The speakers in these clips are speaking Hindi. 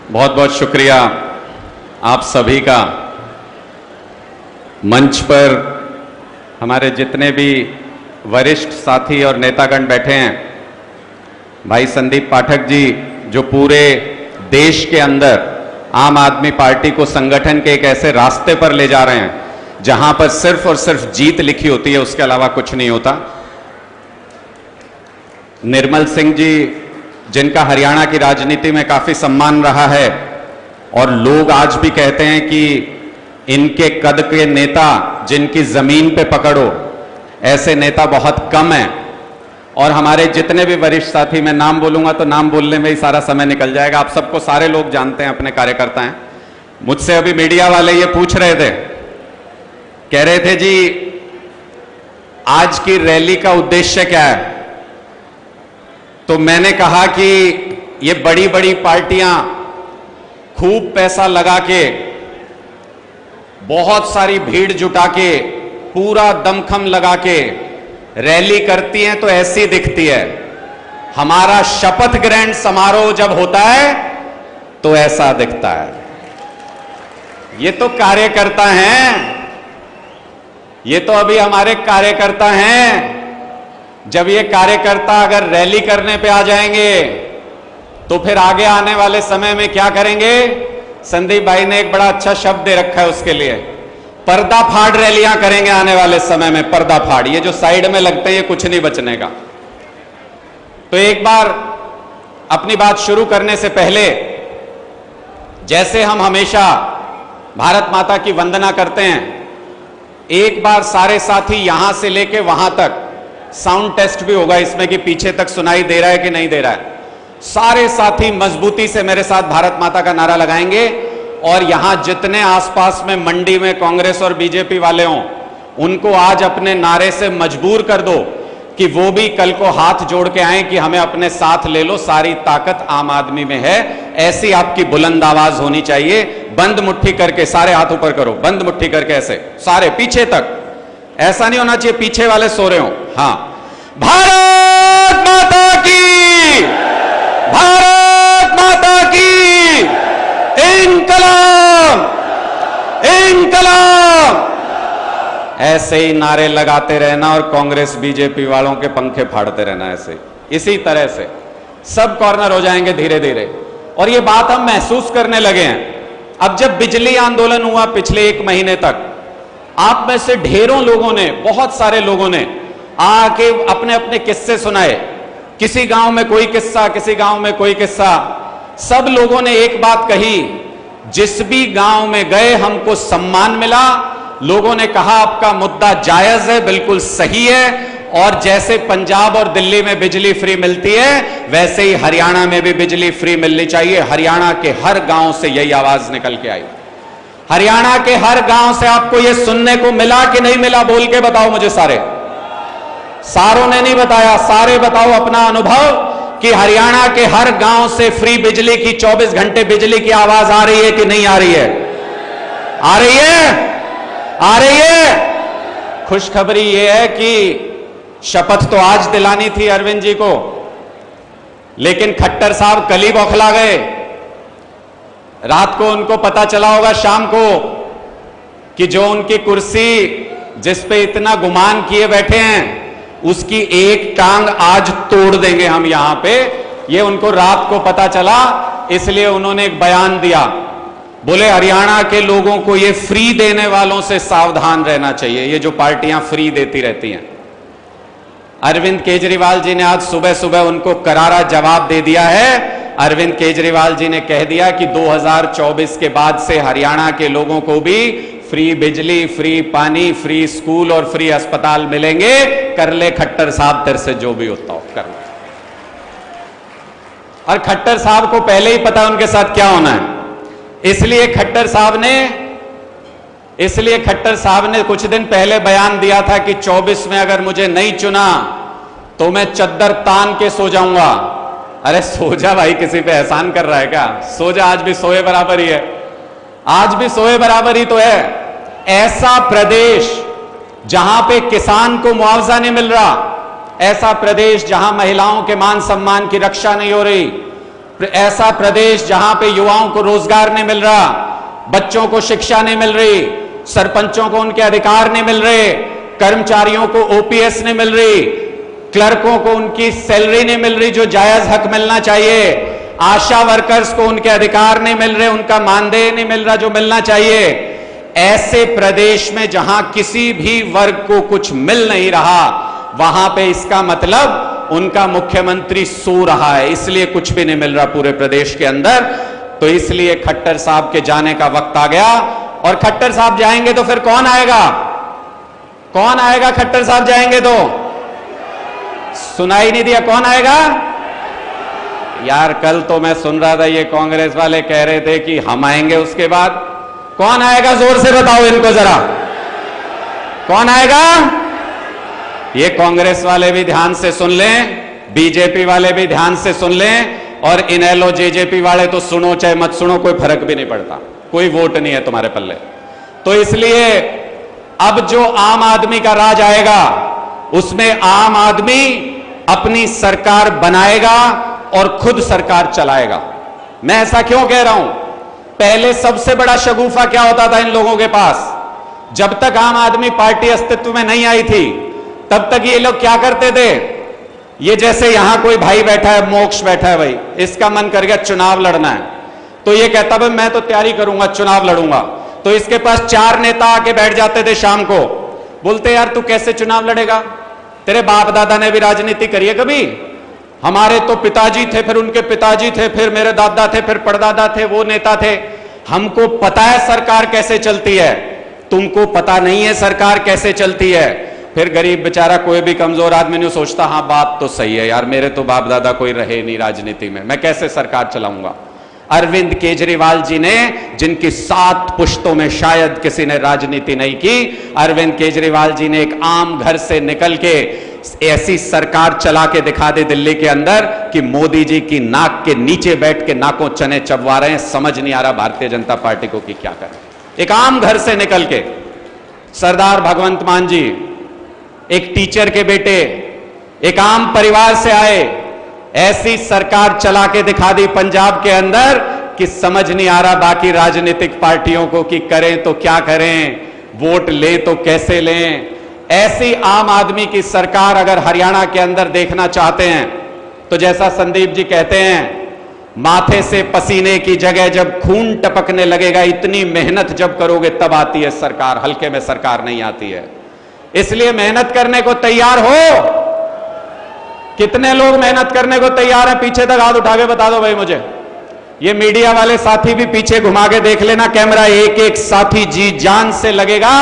बहुत बहुत शुक्रिया आप सभी का। मंच पर हमारे जितने भी वरिष्ठ साथी और नेतागण बैठे हैं, भाई संदीप पाठक जी जो पूरे देश के अंदर आम आदमी पार्टी को संगठन के एक ऐसे रास्ते पर ले जा रहे हैं जहां पर सिर्फ और सिर्फ जीत लिखी होती है, उसके अलावा कुछ नहीं होता। निर्मल सिंह जी जिनका हरियाणा की राजनीति में काफी सम्मान रहा है और लोग आज भी कहते हैं कि इनके कद के नेता जिनकी जमीन पे पकड़ो, ऐसे नेता बहुत कम हैं। और हमारे जितने भी वरिष्ठ साथी, मैं नाम बोलूंगा तो नाम बोलने में ही सारा समय निकल जाएगा, आप सबको सारे लोग जानते हैं, अपने कार्यकर्ता हैं। मुझसे अभी मीडिया वाले ये पूछ रहे थे, कह रहे थे जी आज की रैली का उद्देश्य क्या है। तो मैंने कहा कि ये बड़ी बड़ी पार्टियां खूब पैसा लगा के, बहुत सारी भीड़ जुटा के, पूरा दमखम लगा के रैली करती हैं तो ऐसी दिखती है। हमारा शपथ ग्रहण समारोह जब होता है तो ऐसा दिखता है। ये तो कार्यकर्ता हैं, ये तो अभी हमारे कार्यकर्ता हैं। जब ये कार्यकर्ता अगर रैली करने पे आ जाएंगे तो फिर आगे आने वाले समय में क्या करेंगे। संदीप भाई ने एक बड़ा अच्छा शब्द दे रखा है उसके लिए, पर्दाफाड़ रैलियां करेंगे आने वाले समय में। पर्दाफाड़, ये जो साइड में लगते हैं ये कुछ नहीं बचने का। तो एक बार अपनी बात शुरू करने से पहले, जैसे हम हमेशा भारत माता की वंदना करते हैं, एक बार सारे साथी यहां से लेके वहां तक साउंड टेस्ट भी होगा इसमें कि पीछे तक सुनाई दे रहा है कि नहीं दे रहा है। सारे साथी मजबूती से मेरे साथ भारत माता का नारा लगाएंगे और यहां जितने आसपास में मंडी में कांग्रेस और बीजेपी वाले हों, उनको आज अपने नारे से मजबूर कर दो कि वो भी कल को हाथ जोड़ के आए कि हमें अपने साथ ले लो, सारी ताकत आम आदमी में है। ऐसी आपकी बुलंद आवाज होनी चाहिए। बंद मुट्ठी करके, सारे हाथ ऊपर करो, बंद मुट्ठी करके ऐसे सारे पीछे तक। ऐसा नहीं होना चाहिए पीछे वाले सो रहे हो। हाँ, भारत माता की, भारत माता की, इनकलाब, इनकलाब। ऐसे ही नारे लगाते रहना और कांग्रेस बीजेपी वालों के पंखे फाड़ते रहना। ऐसे इसी तरह से सब कॉर्नर हो जाएंगे धीरे धीरे। और ये बात हम महसूस करने लगे हैं। अब जब बिजली आंदोलन हुआ पिछले 1 महीने तक, आप में से ढेरों लोगों ने, बहुत सारे लोगों ने आके अपने अपने किस्से सुनाए। किसी गांव में कोई किस्सा, किसी गांव में कोई किस्सा। सब लोगों ने एक बात कही, जिस भी गांव में गए हमको सम्मान मिला। लोगों ने कहा आपका मुद्दा जायज है, बिल्कुल सही है, और जैसे पंजाब और दिल्ली में बिजली फ्री मिलती है वैसे ही हरियाणा में भी बिजली फ्री मिलनी चाहिए। हरियाणा के हर गांव से यही आवाज निकल के आई। हरियाणा के हर गांव से आपको यह सुनने को मिला कि नहीं मिला, बोल के बताओ मुझे। सारों ने नहीं बताया, सारे बताओ अपना अनुभव कि हरियाणा के हर गांव से फ्री बिजली की, 24 घंटे बिजली की आवाज आ रही है कि नहीं आ रही है? आ रही है, आ रही है। खुशखबरी यह है कि शपथ तो आज दिलानी थी अरविंद जी को, लेकिन खट्टर साहब कल ही बौखला गए। रात को उनको पता चला होगा, शाम को, कि जो उनकी कुर्सी जिस पे इतना गुमान किए बैठे हैं उसकी एक टांग आज तोड़ देंगे हम यहां पे। ये उनको रात को पता चला, इसलिए उन्होंने एक बयान दिया। बोले हरियाणा के लोगों को ये फ्री देने वालों से सावधान रहना चाहिए, ये जो पार्टियां फ्री देती रहती हैं। अरविंद केजरीवाल जी ने आज सुबह सुबह उनको करारा जवाब दे दिया है। अरविंद केजरीवाल जी ने कह दिया कि 2024 के बाद से हरियाणा के लोगों को भी फ्री बिजली, फ्री पानी, फ्री स्कूल और फ्री अस्पताल मिलेंगे। कर ले खट्टर साहब तेरे से जो भी होता हो कर ले। और खट्टर साहब को पहले ही पता उनके साथ क्या होना है, इसलिए खट्टर साहब ने कुछ दिन पहले बयान दिया था कि 24 में अगर मुझे नहीं चुना तो मैं चद्दर तान के सो जाऊंगा। अरे सो जा भाई, किसी पे एहसान कर रहा है क्या? सो जा, आज भी सोए बराबर ही है, आज भी सोए बराबर ही तो है। ऐसा प्रदेश जहां पे किसान को मुआवजा नहीं मिल रहा, ऐसा प्रदेश जहां महिलाओं के मान सम्मान की रक्षा नहीं हो रही, ऐसा प्रदेश जहां पे युवाओं को रोजगार नहीं मिल रहा, बच्चों को शिक्षा नहीं मिल रही, सरपंचों को उनके अधिकार नहीं मिल रहे, कर्मचारियों को ओपीएस नहीं मिल रही, क्लर्कों को उनकी सैलरी नहीं मिल रही जो जायज हक मिलना चाहिए, आशा वर्कर्स को उनके अधिकार नहीं मिल रहे, उनका मानदेय नहीं मिल रहा जो मिलना चाहिए। ऐसे प्रदेश में जहां किसी भी वर्ग को कुछ मिल नहीं रहा, वहां पे इसका मतलब उनका मुख्यमंत्री सो रहा है, इसलिए कुछ भी नहीं मिल रहा पूरे प्रदेश के अंदर। तो इसलिए खट्टर साहब के जाने का वक्त आ गया। और खट्टर साहब जाएंगे तो फिर कौन आएगा? कौन आएगा? खट्टर साहब जाएंगे तो सुनाई नहीं दिया, कौन आएगा? यार कल तो मैं सुन रहा था ये कांग्रेस वाले कह रहे थे कि हम आएंगे उसके बाद। कौन आएगा? जोर से बताओ इनको जरा, कौन आएगा? ये कांग्रेस वाले भी ध्यान से सुन लें, बीजेपी वाले भी ध्यान से सुन लें, और इनेलो जेजेपी वाले तो सुनो चाहे मत सुनो, कोई फर्क भी नहीं पड़ता, कोई वोट नहीं है तुम्हारे पल्ले। तो इसलिए अब जो आम आदमी का राज आएगा उसमें आम आदमी अपनी सरकार बनाएगा और खुद सरकार चलाएगा। मैं ऐसा क्यों कह रहा हूं? पहले सबसे बड़ा शगुफा क्या होता था इन लोगों के पास? जब तक आम आदमी पार्टी अस्तित्व में नहीं आई थी तब तक ये लोग क्या करते थे? ये जैसे यहां कोई भाई बैठा है, मोक्ष बैठा है, भाई इसका मन कर गया चुनाव लड़ना है, तो ये कहता भाई मैं तो तैयारी करूंगा, चुनाव लड़ूंगा। तो इसके पास 4 नेता आके बैठ जाते थे शाम को, बोलते यार तू कैसे चुनाव लड़ेगा? तेरे बाप दादा ने भी राजनीति करी है कभी? हमारे तो पिताजी थे, फिर उनके पिताजी थे, फिर मेरे दादा थे, फिर परदादा थे, वो नेता थे, हमको पता है सरकार कैसे चलती है, तुमको पता नहीं है सरकार कैसे चलती है। फिर गरीब बेचारा कोई भी कमजोर आदमी नहीं सोचता हाँ बात तो सही है यार, मेरे तो बाप दादा कोई रहे नहीं राजनीति में, मैं कैसे सरकार चलाऊंगा। अरविंद केजरीवाल जी ने, जिनकी 7 पुश्तों में शायद किसी ने राजनीति नहीं की, अरविंद केजरीवाल जी ने एक आम घर से निकल के ऐसी सरकार चला के दिखा दी दिल्ली के अंदर कि मोदी जी की नाक के नीचे बैठ के नाकों चने चबवा रहे हैं। समझ नहीं आ रहा भारतीय जनता पार्टी को कि क्या करें। एक आम घर से निकल के सरदार भगवंत मान जी, एक टीचर के बेटे, एक आम परिवार से आए, ऐसी सरकार चला के दिखा दी पंजाब के अंदर कि समझ नहीं आ रहा बाकी राजनीतिक पार्टियों को कि करें तो क्या करें, वोट ले तो कैसे लें। ऐसी आम आदमी की सरकार अगर हरियाणा के अंदर देखना चाहते हैं तो जैसा संदीप जी कहते हैं, माथे से पसीने की जगह जब खून टपकने लगेगा, इतनी मेहनत जब करोगे तब आती है सरकार, हल्के में सरकार नहीं आती है। इसलिए मेहनत करने को तैयार हो? कितने लोग मेहनत करने को तैयार हैं? पीछे तक हाथ उठा के बता दो भाई मुझे। ये मीडिया वाले साथी भी पीछे घुमा के देख लेना कैमरा, एक एक साथी जी जान से लगेगा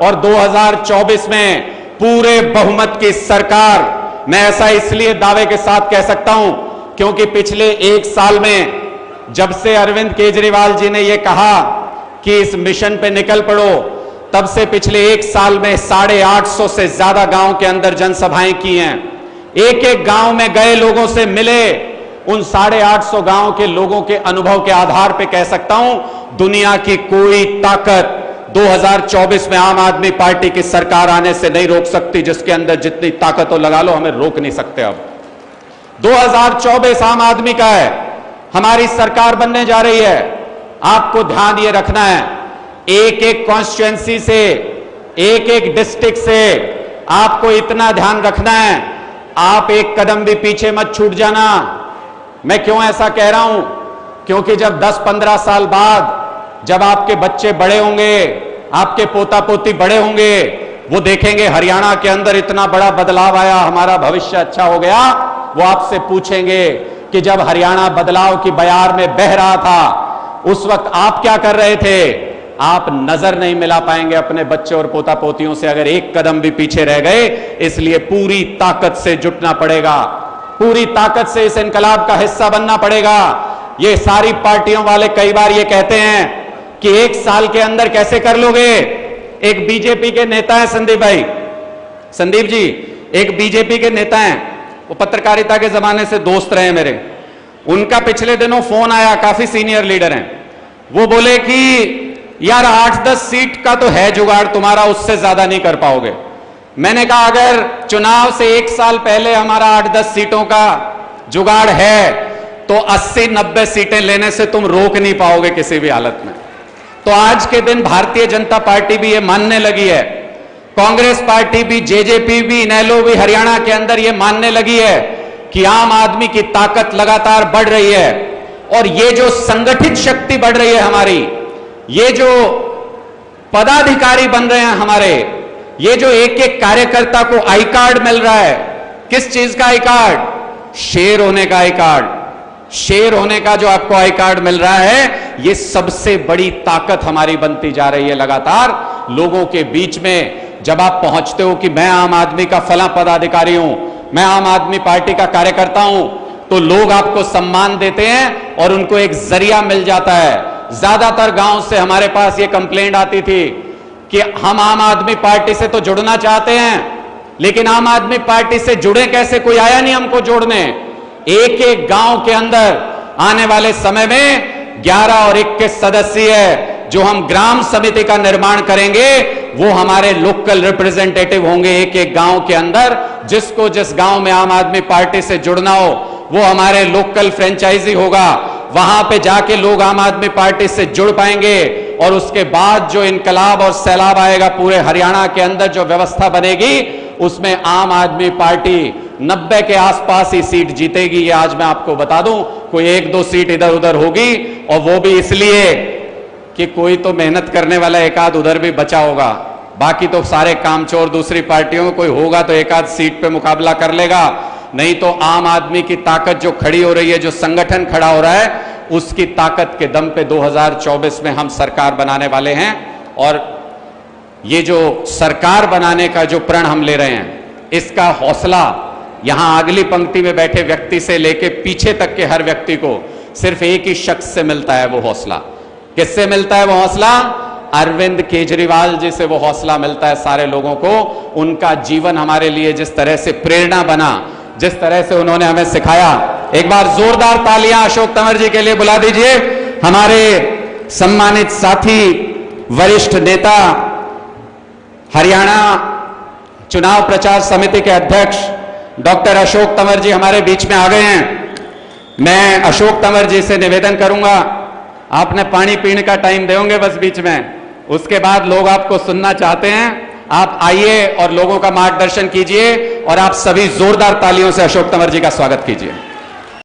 और 2024 में पूरे बहुमत की सरकार। मैं ऐसा इसलिए दावे के साथ कह सकता हूं क्योंकि पिछले 1 साल में जब से अरविंद केजरीवाल जी ने यह कहा कि इस मिशन पे निकल पड़ो, तब से पिछले 1 साल में 850 से ज्यादा गांव के अंदर जनसभाएं की हैं। एक एक गांव में गए, लोगों से मिले, उन 850 गांव के लोगों के अनुभव के आधार पे कह सकता हूं दुनिया की कोई ताकत 2024 में आम आदमी पार्टी की सरकार आने से नहीं रोक सकती। जिसके अंदर जितनी ताकत हो लगा लो, हमें रोक नहीं सकते। अब 2024 आम आदमी का है, हमारी सरकार बनने जा रही है। आपको ध्यान ये रखना है, एक एक कॉन्स्टिट्यूएंसी से, एक एक डिस्ट्रिक्ट से आपको इतना ध्यान रखना है, आप एक कदम भी पीछे मत छूट जाना। मैं क्यों ऐसा कह रहा हूं? क्योंकि जब 10-15 साल बाद जब आपके बच्चे बड़े होंगे, आपके पोता पोती बड़े होंगे, वो देखेंगे हरियाणा के अंदर इतना बड़ा बदलाव आया, हमारा भविष्य अच्छा हो गया, वो आपसे पूछेंगे कि जब हरियाणा बदलाव की बयार में बह रहा था उस वक्त आप क्या कर रहे थे? आप नजर नहीं मिला पाएंगे अपने बच्चे और पोता पोतियों से अगर एक कदम भी पीछे रह गए। इसलिए पूरी ताकत से जुटना पड़ेगा, पूरी ताकत से इस इनकलाब का हिस्सा बनना पड़ेगा। ये सारी पार्टियों वाले कई बार ये कहते हैं कि 1 साल के अंदर कैसे कर लोगे। एक बीजेपी के नेता हैं संदीप भाई, संदीप जी एक बीजेपी के नेता हैं, वो पत्रकारिता के जमाने से दोस्त रहे मेरे। उनका पिछले दिनों फोन आया, काफी सीनियर लीडर हैं, वो बोले कि यार 8-10 सीट का तो है जुगाड़ तुम्हारा, उससे ज्यादा नहीं कर पाओगे। मैंने कहा अगर चुनाव से 1 साल पहले हमारा 8-10 सीटों का जुगाड़ है तो 80-90 सीटें लेने से तुम रोक नहीं पाओगे किसी भी हालत में। तो आज के दिन भारतीय जनता पार्टी भी ये मानने लगी है, कांग्रेस पार्टी भी, जेजेपी भी, इनेलो भी हरियाणा के अंदर ये मानने लगी है कि आम आदमी की ताकत लगातार बढ़ रही है। और ये जो संगठित शक्ति बढ़ रही है हमारी, ये जो पदाधिकारी बन रहे हैं हमारे, ये जो एक एक कार्यकर्ता को आई कार्ड मिल रहा है, किस चीज का आई कार्ड? शेर होने का आई कार्ड। शेर होने का जो आपको आई कार्ड मिल रहा है, ये सबसे बड़ी ताकत हमारी बनती जा रही है लगातार लोगों के बीच में। जब आप पहुंचते हो कि मैं आम आदमी का फला पदाधिकारी हूं, मैं आम आदमी पार्टी का कार्यकर्ता हूं, तो लोग आपको सम्मान देते हैं और उनको एक जरिया मिल जाता है। ज्यादातर गांव से हमारे पास ये कंप्लेंट आती थी कि हम आम आदमी पार्टी से तो जुड़ना चाहते हैं, लेकिन आम आदमी पार्टी से जुड़े कैसे, कोई आया नहीं हमको जोड़ने। एक एक गांव के अंदर आने वाले समय में 11 और 21 सदस्य है जो हम ग्राम समिति का निर्माण करेंगे, वो हमारे लोकल रिप्रेजेंटेटिव होंगे एक एक गांव के अंदर। जिसको जिस गांव में आम आदमी पार्टी से जुड़ना हो वो हमारे लोकल फ्रेंचाइजी होगा, वहां पे जाके लोग आम आदमी पार्टी से जुड़ पाएंगे। और उसके बाद जो इनकलाब और सैलाब आएगा पूरे हरियाणा के अंदर, जो व्यवस्था बनेगी, उसमें आम आदमी पार्टी 90 के आसपास ही सीट जीतेगी। ये आज मैं आपको बता दूं, कोई 1-2 सीट इधर उधर होगी, और वो भी इसलिए कि कोई तो मेहनत करने वाला एक आध उधर भी बचा होगा, बाकी तो सारे कामचोर दूसरी पार्टियों में कोई होगा तो एक आध सीट पे मुकाबला कर लेगा। नहीं तो आम आदमी की ताकत जो खड़ी हो रही है, जो संगठन खड़ा हो रहा है, उसकी ताकत के दम पे 2024 में हम सरकार बनाने वाले हैं। और ये जो सरकार बनाने का जो प्रण हम ले रहे हैं, इसका हौसला यहां अगली पंक्ति में बैठे व्यक्ति से लेके पीछे तक के हर व्यक्ति को सिर्फ एक ही शख्स से मिलता है। वो हौसला किससे मिलता है? वो हौसला अरविंद केजरीवाल जी से वो हौसला मिलता है सारे लोगों को। उनका जीवन हमारे लिए जिस तरह से प्रेरणा बना, जिस तरह से उन्होंने हमें सिखाया। एक बार जोरदार तालियां अशोक तंवर जी के लिए बुला दीजिए। हमारे सम्मानित साथी, वरिष्ठ नेता, हरियाणा चुनाव प्रचार समिति के अध्यक्ष डॉक्टर अशोक तंवर जी हमारे बीच में आ गए हैं। मैं अशोक तंवर जी से निवेदन करूंगा, आपने पानी पीने का टाइम देंगे बस बीच में, उसके बाद लोग आपको सुनना चाहते हैं। आप आइए और लोगों का मार्गदर्शन कीजिए, और आप सभी जोरदार तालियों से अशोक तंवर जी का स्वागत कीजिए।